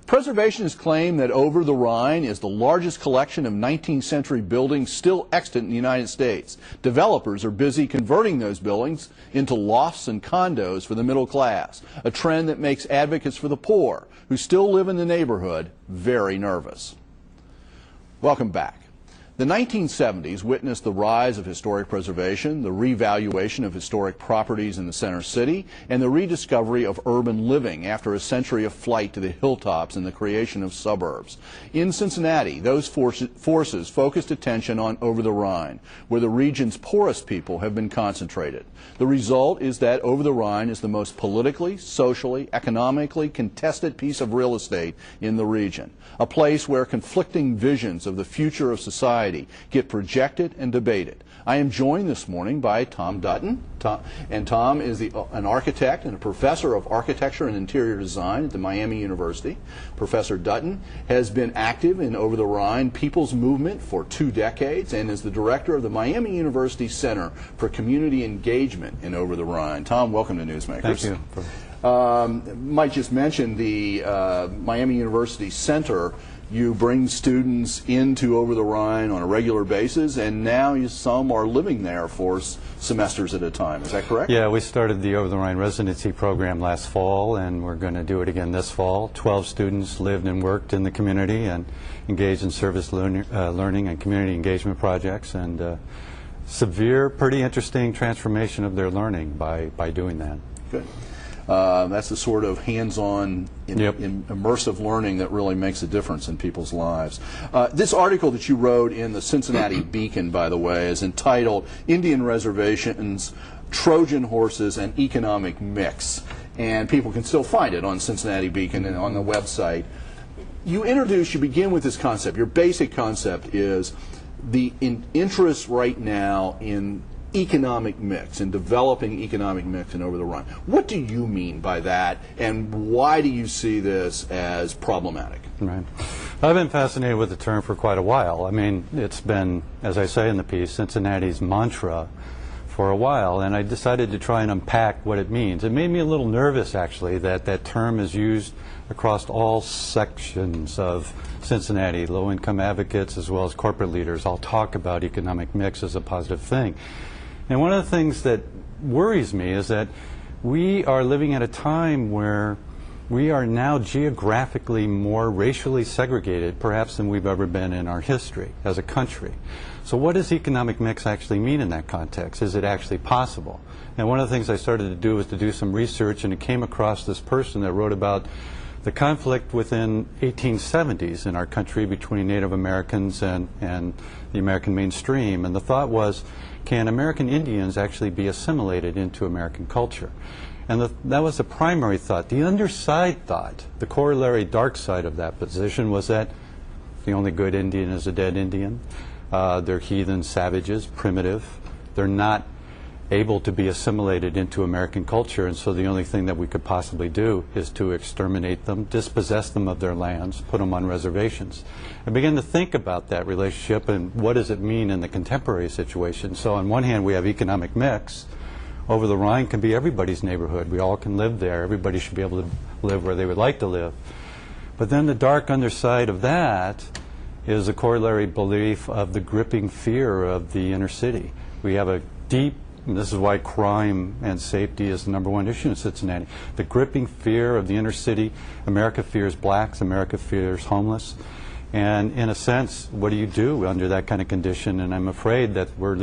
Preservationists claim that Over the Rhine is the largest collection of 19th century buildings still extant in the United States. Developers are busy converting those buildings into lofts and condos for the middle class, a trend that makes advocates for the poor, who still live in the neighborhood, very nervous. Welcome back. The 1970s witnessed the rise of historic preservation, the revaluation of historic properties in the center city, and the rediscovery of urban living after a century of flight to the hilltops and the creation of suburbs. In Cincinnati, those forces focused attention on Over the Rhine, where the region's poorest people have been concentrated. The result is that Over the Rhine is the most politically, socially, economically contested piece of real estate in the region, a place where conflicting visions of the future of society get projected and debated. I am joined this morning by Tom Dutton. Tom is an architect and a professor of architecture and interior design at the Miami University. Professor Dutton has been active in Over the Rhine People's Movement for 2 decades and is the director of the Miami University Center for Community Engagement in Over the Rhine. Tom, welcome to Newsmakers. Thank you. Might just mention the Miami University Center. You bring students into Over the Rhine on a regular basis, and now some are living there for semesters at a time. Is that correct? Yeah, we started the Over the Rhine residency program last fall, and we're going to do it again this fall. 12 students lived and worked in the community and engaged in service learning and community engagement projects, and severe, pretty interesting transformation of their learning by doing that. Good. That's the sort of hands-on, immersive learning that really makes a difference in people's lives. This article that you wrote in the Cincinnati Beacon, by the way, is entitled Indian Reservations, Trojan Horses, and Economic Mix. And people can still find it on Cincinnati Beacon and on the website. You begin with this concept. Your basic concept is the interest right now in economic mix and developing economic mix in Over the Rhine. What do you mean by that, and why do you see this as problematic? Right. I've been fascinated with the term for quite a while. I mean, it's been, as I say in the piece, Cincinnati's mantra for a while, and I decided to try and unpack what it means. It made me a little nervous, actually, that that term is used across all sections of Cincinnati. Low-income advocates as well as corporate leaders all talk about economic mix as a positive thing. And one of the things that worries me is that we are living at a time where we are now geographically more racially segregated, perhaps, than we've ever been in our history as a country. So what does economic mix actually mean in that context? Is it actually possible? And one of the things I started to do was to do some research, and it came across this person that wrote about the conflict within 1870s in our country between Native Americans and the American mainstream. And the thought was, can American Indians actually be assimilated into American culture? And that was the primary thought. The underside thought, the corollary dark side of that position, was that the only good Indian is a dead Indian. They're heathen savages, primitive. They're not able to be assimilated into American culture, and so the only thing that we could possibly do is to exterminate them, dispossess them of their lands, put them on reservations. I began to think about that relationship and what does it mean in the contemporary situation. So on one hand we have economic mix. Over the Rhine can be everybody's neighborhood. We all can live there. Everybody should be able to live where they would like to live. But then the dark underside of that is a corollary belief of the gripping fear of the inner city. We have a deep, and this is why crime and safety is the #1 issue in Cincinnati. The gripping fear of the inner city. America fears blacks. America fears homeless. And in a sense, what do you do under that kind of condition? And I'm afraid that we're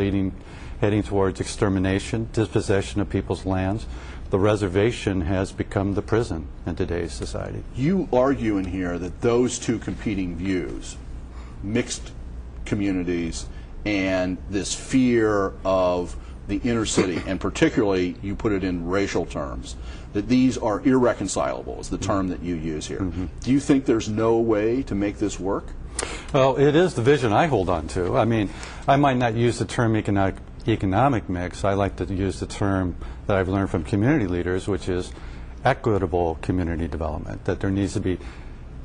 heading towards extermination, dispossession of people's lands. The reservation has become the prison in today's society. You argue in here that those two competing views, mixed communities and this fear of the inner city, and particularly you put it in racial terms, that these are irreconcilable is the term that you use here. Do you think there's no way to make this work? Well, it is the vision I hold on to. I mean, I might not use the term economic mix. I like to use the term that I've learned from community leaders, which is equitable community development, that there needs to be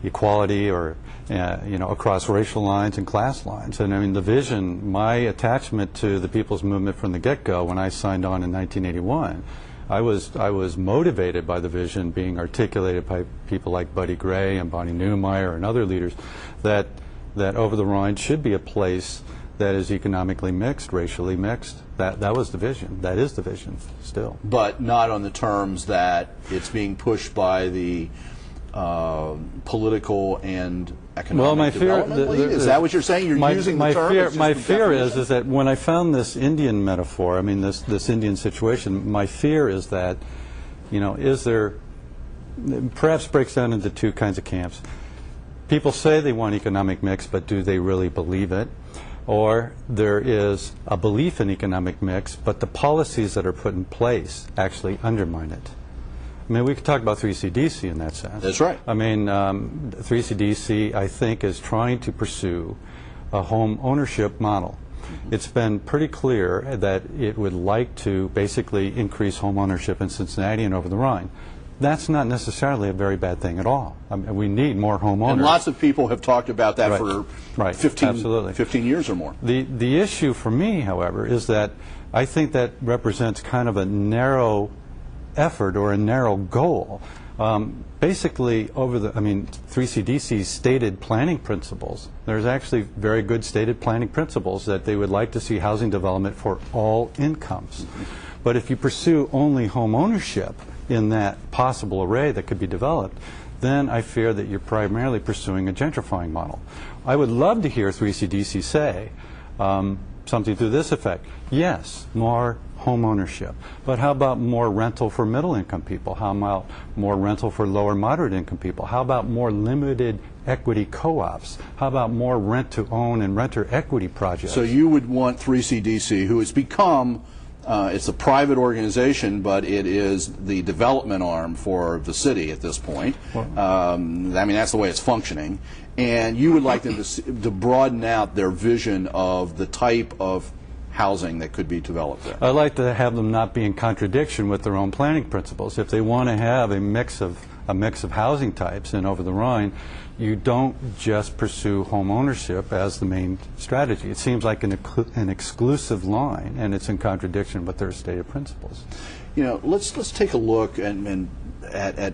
equality or across racial lines and class lines. And I mean, the vision, my attachment to the People's Movement from the get-go when I signed on in 1981 I was motivated by the vision being articulated by people like Buddy Gray and Bonnie Neumeier and other leaders that Over the Rhine should be a place that is economically mixed, racially mixed. That was the vision. That is the vision still. But not on the terms that it's being pushed by the political and economic development lead? Is that what you're saying? You're using the term? My fear is that when I found this Indian metaphor, I mean this Indian situation, my fear is that, is there, perhaps breaks down into two kinds of camps. People say they want economic mix, but do they really believe it? Or there is a belief in economic mix, but the policies that are put in place actually undermine it. I mean, we could talk about 3CDC in that sense. That's right. I mean, 3CDC, I think, is trying to pursue a home ownership model. It's been pretty clear that it would like to basically increase home ownership in Cincinnati and over the Rhine. That's not necessarily a very bad thing at all. I mean, we need more homeowners. And lots of people have talked about that for 15 years or more. The issue for me, however, is that I think that represents kind of a narrow effort or a narrow goal. Basically, 3CDC's stated planning principles, there's actually very good stated planning principles that they would like to see housing development for all incomes. But if you pursue only home ownership in that possible array that could be developed, then I fear that you're primarily pursuing a gentrifying model. I would love to hear 3CDC say something to this effect. Yes, more home ownership, but how about more rental for middle income people? How about more rental for lower moderate income people? How about more limited equity co-ops? How about more rent to own and renter equity projects? So you would want 3CDC, who has become it's a private organization, but it is the development arm for the city at this point. I mean, that's the way it's functioning. And you would like them to broaden out their vision of the type of housing that could be developed there. I'd like to have them not be in contradiction with their own planning principles. If they want to have a mix of housing types in Over the Rhine, you don't just pursue home ownership as the main strategy. It seems like an exclusive line, and it's in contradiction with their stated principles. Let's take a look at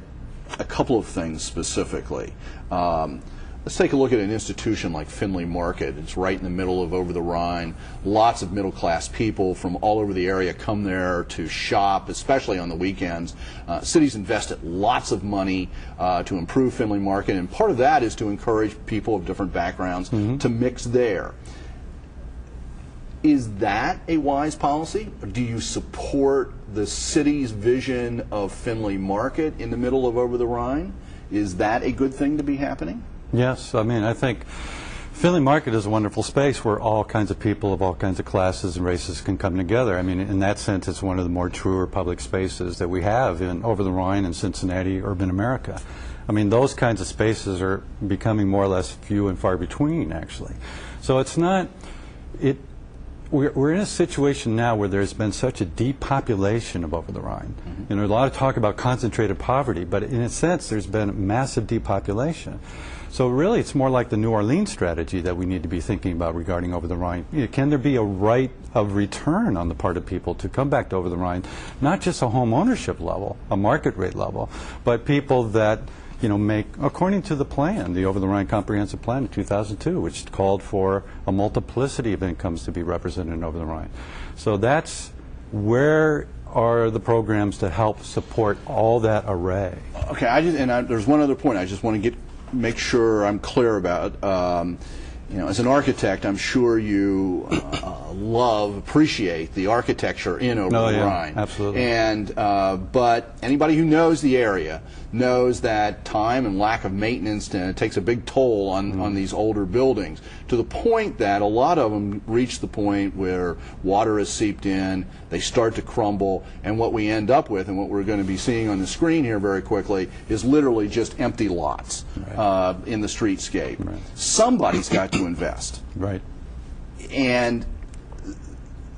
a couple of things specifically. Let's take a look at an institution like Findlay Market. It's right in the middle of Over the Rhine. Lots of middle-class people from all over the area come there to shop, especially on the weekends. Cities invested lots of money to improve Findlay Market, and part of that is to encourage people of different backgrounds to mix there. Is that a wise policy? Or do you support the city's vision of Findlay Market in the middle of Over the Rhine? Is that a good thing to be happening? Yes, I mean, I think Findlay Market is a wonderful space where all kinds of people of all kinds of classes and races can come together. I mean, in that sense, it's one of the more truer public spaces that we have in Over the Rhine and Cincinnati, urban America. I mean, those kinds of spaces are becoming more or less few and far between, actually. So it's not, we're in a situation now where there's been such a depopulation of Over the Rhine. A lot of talk about concentrated poverty, but in a sense, there's been massive depopulation. So really, it's more like the New Orleans strategy that we need to be thinking about regarding Over the Rhine. Can there be a right of return on the part of people to come back to Over the Rhine, not just a home ownership level, a market rate level, but people that make, according to the plan, the Over the Rhine Comprehensive Plan of 2002, which called for a multiplicity of incomes to be represented in Over the Rhine. So that's where are the programs to help support all that array. Okay, there's one other point I just want to make sure I'm clear about. As an architect, I'm sure you appreciate the architecture in Over the Rhine. Absolutely. And but anybody who knows the area knows that time and lack of maintenance takes a big toll on these older buildings, to the point that a lot of them reach the point where water is seeped in, they start to crumble, and what we end up with, and what we're going to be seeing on the screen here very quickly, is literally just empty lots in the streetscape. Right. Somebody's got to invest. Right. And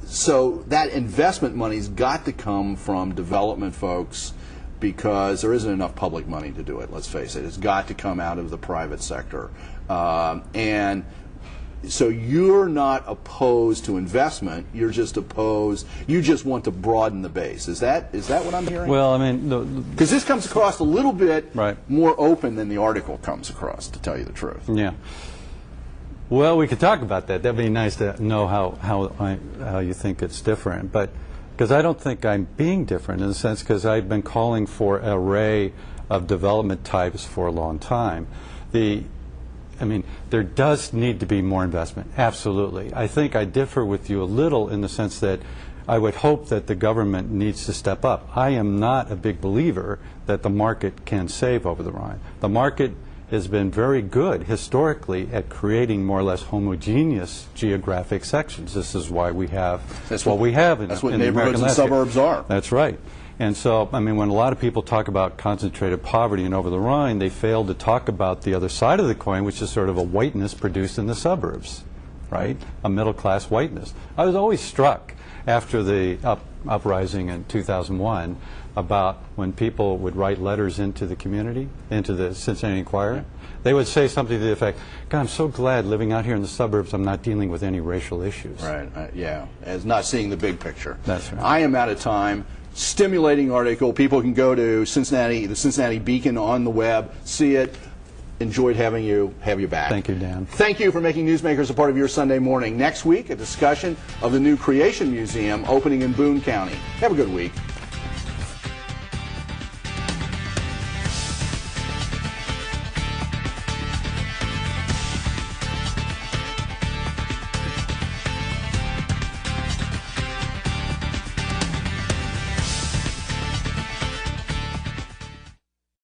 so that investment money's got to come from development folks, because there isn't enough public money to do it, let's face it. It's got to come out of the private sector. And So you're not opposed to investment. You're just opposed. You just want to broaden the base. Is that what I'm hearing? Well, I mean, because this comes across a little bit right. more open than the article comes across, to tell you the truth. Yeah. Well, we could talk about that. That'd be nice to know how you think it's different, but because I don't think I'm being different in the sense because I've been calling for an array of development types for a long time. I mean, there does need to be more investment, absolutely. I think I differ with you a little in the sense that I would hope that the government needs to step up. I am not a big believer that the market can save over the Rhine. The market has been very good historically at creating more or less homogeneous geographic sections. This is why we have what we have in, that's what in the neighborhoods American and landscape. suburbs are. That's right. And so, I mean, when a lot of people talk about concentrated poverty and over the Rhine, they fail to talk about the other side of the coin, which is sort of a whiteness produced in the suburbs, right? A middle-class whiteness. I was always struck after the uprising in 2001 about when people would write letters into the community, into the Cincinnati Enquirer. They would say something to the effect, God, I'm so glad living out here in the suburbs I'm not dealing with any racial issues. Right, yeah, as not seeing the big picture. That's right. I am out of time. Stimulating article. People can go to Cincinnati, the Cincinnati Beacon on the web, see it. Enjoyed have you back. Thank you, Dan. Thank you for making Newsmakers a part of your Sunday morning. Next week, a discussion of the new Creation Museum opening in Boone County. Have a good week.